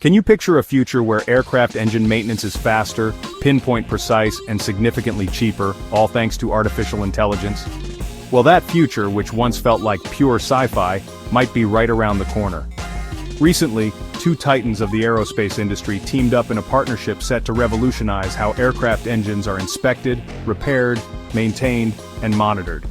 Can you picture a future where aircraft engine maintenance is faster, pinpoint precise, and significantly cheaper, all thanks to artificial intelligence? Well, that future, which once felt like pure sci-fi, might be right around the corner. Recently, two titans of the aerospace industry teamed up in a partnership set to revolutionize how aircraft engines are inspected, repaired, maintained, and monitored.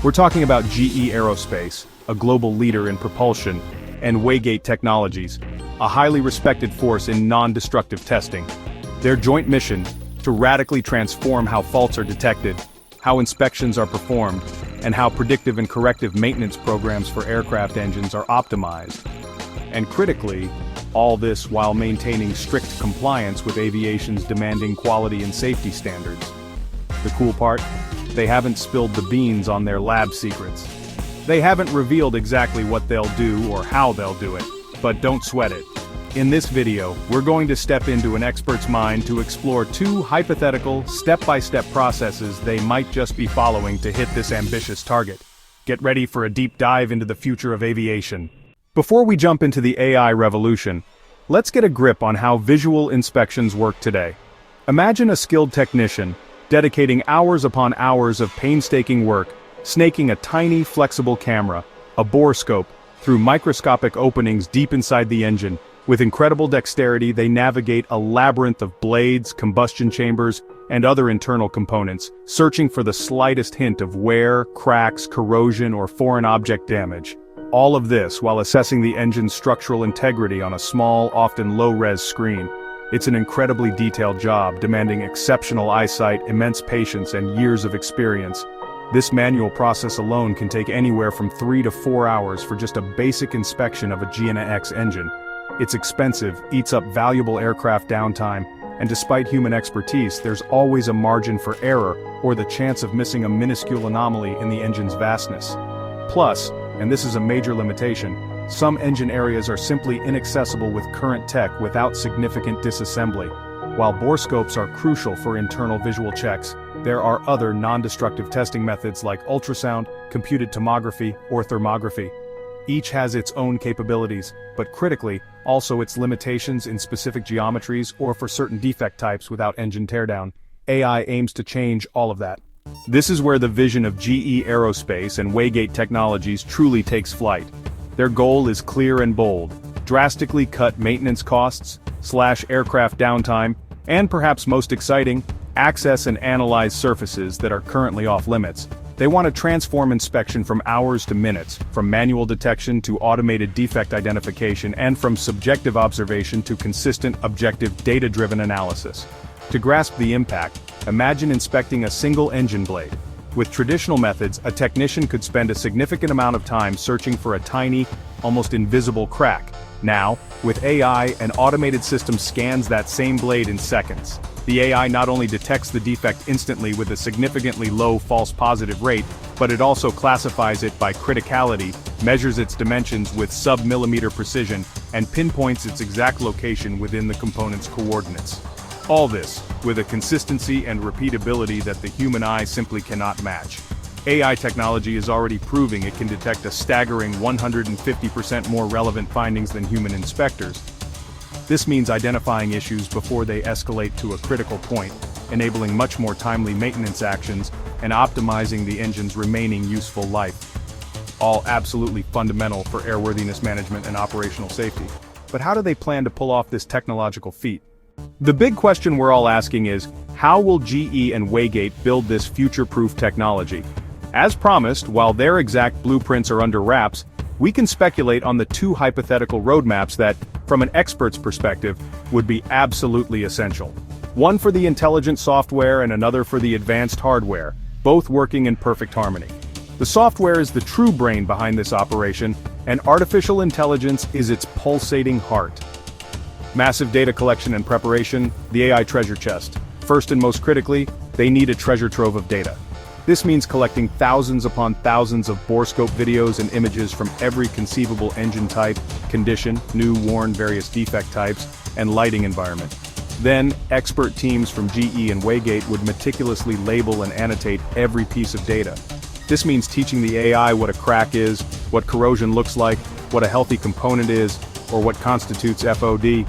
We're talking about GE Aerospace, a global leader in propulsion, and Waygate Technologies, a highly respected force in non-destructive testing. Their joint mission, to radically transform how faults are detected, how inspections are performed, and how predictive and corrective maintenance programs for aircraft engines are optimized. And critically, all this while maintaining strict compliance with aviation's demanding quality and safety standards. The cool part? They haven't spilled the beans on their lab secrets. They haven't revealed exactly what they'll do or how they'll do it, but don't sweat it. In this video, we're going to step into an expert's mind to explore two hypothetical, step-by-step processes they might just be following to hit this ambitious target. Get ready for a deep dive into the future of aviation. Before we jump into the AI revolution, let's get a grip on how visual inspections work today. Imagine a skilled technician, dedicating hours upon hours of painstaking work, snaking a tiny, flexible camera, a borescope, through microscopic openings deep inside the engine. With incredible dexterity, they navigate a labyrinth of blades, combustion chambers, and other internal components, searching for the slightest hint of wear, cracks, corrosion, or foreign object damage. All of this while assessing the engine's structural integrity on a small, often low-res screen. It's an incredibly detailed job, demanding exceptional eyesight, immense patience, and years of experience. This manual process alone can take anywhere from 3 to 4 hours for just a basic inspection of a GE engine. It's expensive, eats up valuable aircraft downtime, and despite human expertise, there's always a margin for error or the chance of missing a minuscule anomaly in the engine's vastness. Plus, and this is a major limitation, some engine areas are simply inaccessible with current tech without significant disassembly. While borescopes are crucial for internal visual checks, there are other non-destructive testing methods like ultrasound, computed tomography, or thermography. Each has its own capabilities, but critically, also its limitations in specific geometries or for certain defect types without engine teardown. AI aims to change all of that. This is where the vision of GE Aerospace and Waygate Technologies truly takes flight. Their goal is clear and bold: drastically cut maintenance costs, slash aircraft downtime, and perhaps most exciting, access and analyze surfaces that are currently off limits. They want to transform inspection from hours to minutes, from manual detection to automated defect identification, and from subjective observation to consistent, objective, data-driven analysis. To grasp the impact, imagine inspecting a single engine blade. With traditional methods, a technician could spend a significant amount of time searching for a tiny, almost invisible crack. Now, with AI, an automated system scans that same blade in seconds. The AI not only detects the defect instantly with a significantly low false positive rate, but it also classifies it by criticality, measures its dimensions with sub-millimeter precision, and pinpoints its exact location within the component's coordinates. All this, with a consistency and repeatability that the human eye simply cannot match. AI technology is already proving it can detect a staggering 150% more relevant findings than human inspectors. This means identifying issues before they escalate to a critical point, enabling much more timely maintenance actions, and optimizing the engine's remaining useful life. All absolutely fundamental for airworthiness management and operational safety. But how do they plan to pull off this technological feat? The big question we're all asking is, how will GE and Waygate build this future-proof technology? As promised, while their exact blueprints are under wraps, we can speculate on the two hypothetical roadmaps that, from an expert's perspective, would be absolutely essential. One for the intelligent software and another for the advanced hardware, both working in perfect harmony. The software is the true brain behind this operation, and artificial intelligence is its pulsating heart. Massive data collection and preparation, the AI treasure chest. First and most critically, they need a treasure trove of data. This means collecting thousands upon thousands of borescope videos and images from every conceivable engine type, condition, new, worn, various defect types, and lighting environment. Then, expert teams from GE and Waygate would meticulously label and annotate every piece of data. This means teaching the AI what a crack is, what corrosion looks like, what a healthy component is, or what constitutes FOD.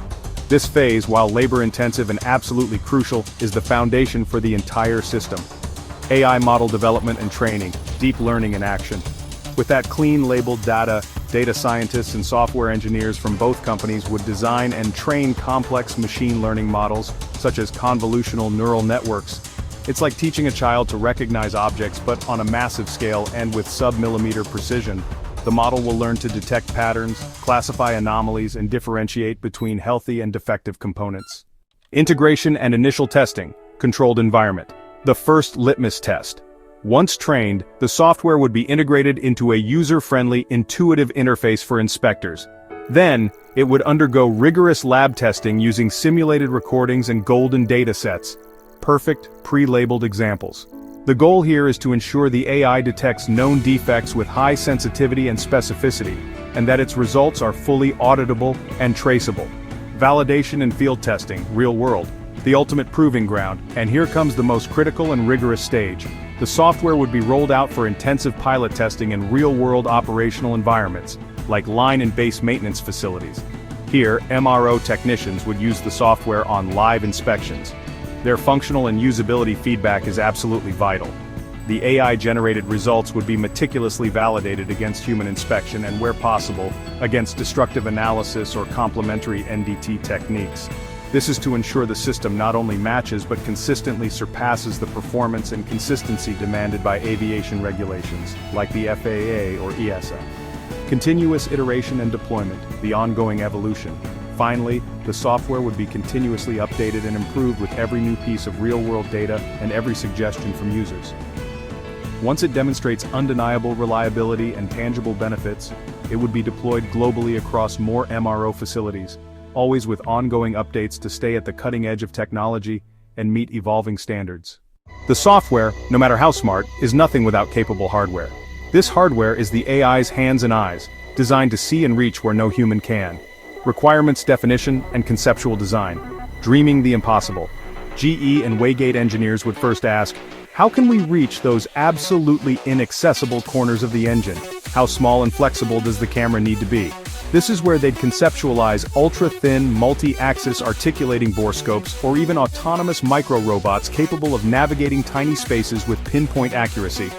This phase, while labor-intensive and absolutely crucial, is the foundation for the entire system. AI model development and training, deep learning in action. With that clean labeled data scientists and software engineers from both companies would design and train complex machine learning models, such as convolutional neural networks. It's like teaching a child to recognize objects but on a massive scale and with sub-millimeter precision. The model will learn to detect patterns, classify anomalies, and differentiate between healthy and defective components. Integration and initial testing, controlled environment. The first litmus test. Once trained, the software would be integrated into a user-friendly, intuitive interface for inspectors. Then, it would undergo rigorous lab testing using simulated recordings and golden data sets. Perfect, pre-labeled examples. The goal here is to ensure the AI detects known defects with high sensitivity and specificity, and that its results are fully auditable and traceable. Validation and field testing, real world. The ultimate proving ground, and here comes the most critical and rigorous stage. The software would be rolled out for intensive pilot testing in real-world operational environments, like line and base maintenance facilities. Here, MRO technicians would use the software on live inspections. Their functional and usability feedback is absolutely vital. The AI-generated results would be meticulously validated against human inspection and, where possible, against destructive analysis or complementary NDT techniques. This is to ensure the system not only matches but consistently surpasses the performance and consistency demanded by aviation regulations, like the FAA or EASA. Continuous iteration and deployment, the ongoing evolution. Finally, the software would be continuously updated and improved with every new piece of real-world data and every suggestion from users. Once it demonstrates undeniable reliability and tangible benefits, it would be deployed globally across more MRO facilities, always with ongoing updates to stay at the cutting edge of technology and meet evolving standards. The software, no matter how smart, is nothing without capable hardware. This hardware is the AI's hands and eyes, designed to see and reach where no human can. Requirements definition and conceptual design. Dreaming the impossible. GE and Waygate engineers would first ask, how can we reach those absolutely inaccessible corners of the engine? How small and flexible does the camera need to be? This is where they'd conceptualize ultra-thin, multi-axis articulating borescopes or even autonomous micro-robots capable of navigating tiny spaces with pinpoint accuracy.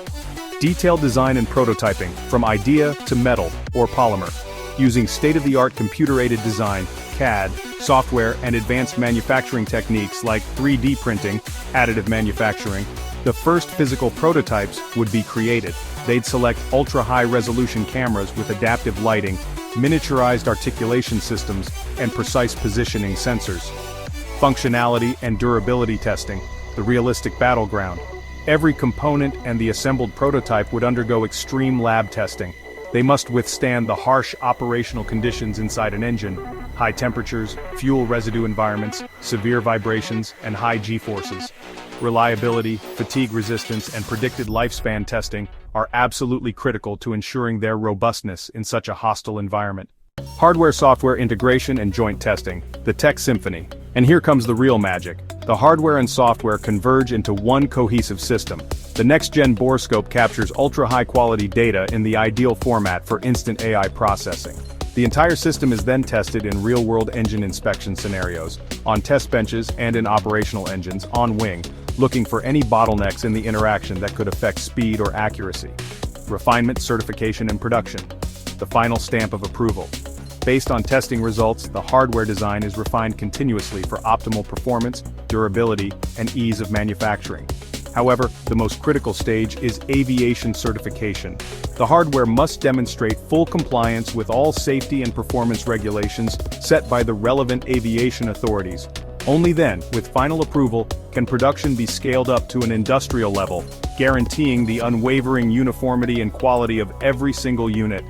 Detailed design and prototyping, from idea to metal or polymer. Using state-of-the-art computer-aided design, CAD, software and advanced manufacturing techniques like 3D printing, additive manufacturing, the first physical prototypes would be created. They'd select ultra-high-resolution cameras with adaptive lighting, miniaturized articulation systems, and precise positioning sensors. Functionality and durability testing, the realistic battleground. Every component and the assembled prototype would undergo extreme lab testing. They must withstand the harsh operational conditions inside an engine: high temperatures, fuel residue environments, severe vibrations, and high G-forces. Reliability, fatigue resistance, and predicted lifespan testing are absolutely critical to ensuring their robustness in such a hostile environment. Hardware-software integration and joint testing, the tech symphony. And here comes the real magic. The hardware and software converge into one cohesive system. The next-gen borescope captures ultra-high-quality data in the ideal format for instant AI processing. The entire system is then tested in real-world engine inspection scenarios, on test benches and in operational engines, on wing, looking for any bottlenecks in the interaction that could affect speed or accuracy. Refinement, certification, and production. The final stamp of approval. Based on testing results, the hardware design is refined continuously for optimal performance, durability, and ease of manufacturing. However, the most critical stage is aviation certification. The hardware must demonstrate full compliance with all safety and performance regulations set by the relevant aviation authorities. Only then, with final approval, can production be scaled up to an industrial level, guaranteeing the unwavering uniformity and quality of every single unit.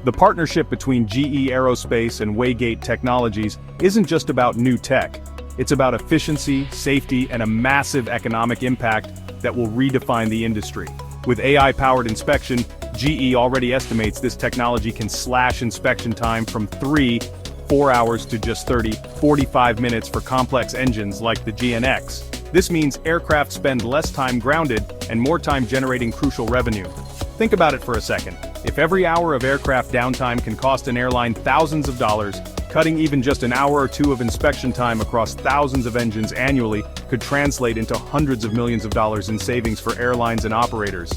The partnership between GE Aerospace and Waygate Technologies isn't just about new tech. It's about efficiency, safety, and a massive economic impact that will redefine the industry. With AI-powered inspection, GE already estimates this technology can slash inspection time from 4 hours to just 45 minutes for complex engines like the GNX. This means aircraft spend less time grounded and more time generating crucial revenue. Think about it for a second. If every hour of aircraft downtime can cost an airline thousands of dollars, Cutting even just an hour or two of inspection time across thousands of engines annually could translate into hundreds of millions of dollars in savings for airlines and operators.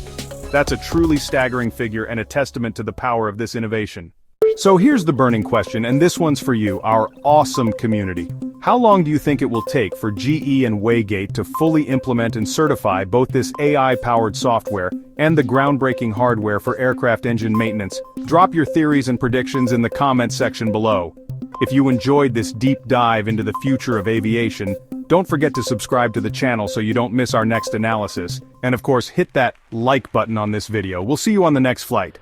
That's a truly staggering figure and a testament to the power of this innovation. So here's the burning question, and this one's for you, our awesome community. How long do you think it will take for GE and Waygate to fully implement and certify both this AI-powered software and the groundbreaking hardware for aircraft engine maintenance? Drop your theories and predictions in the comments section below. If you enjoyed this deep dive into the future of aviation, don't forget to subscribe to the channel so you don't miss our next analysis. And of course, hit that like button on this video. We'll see you on the next flight.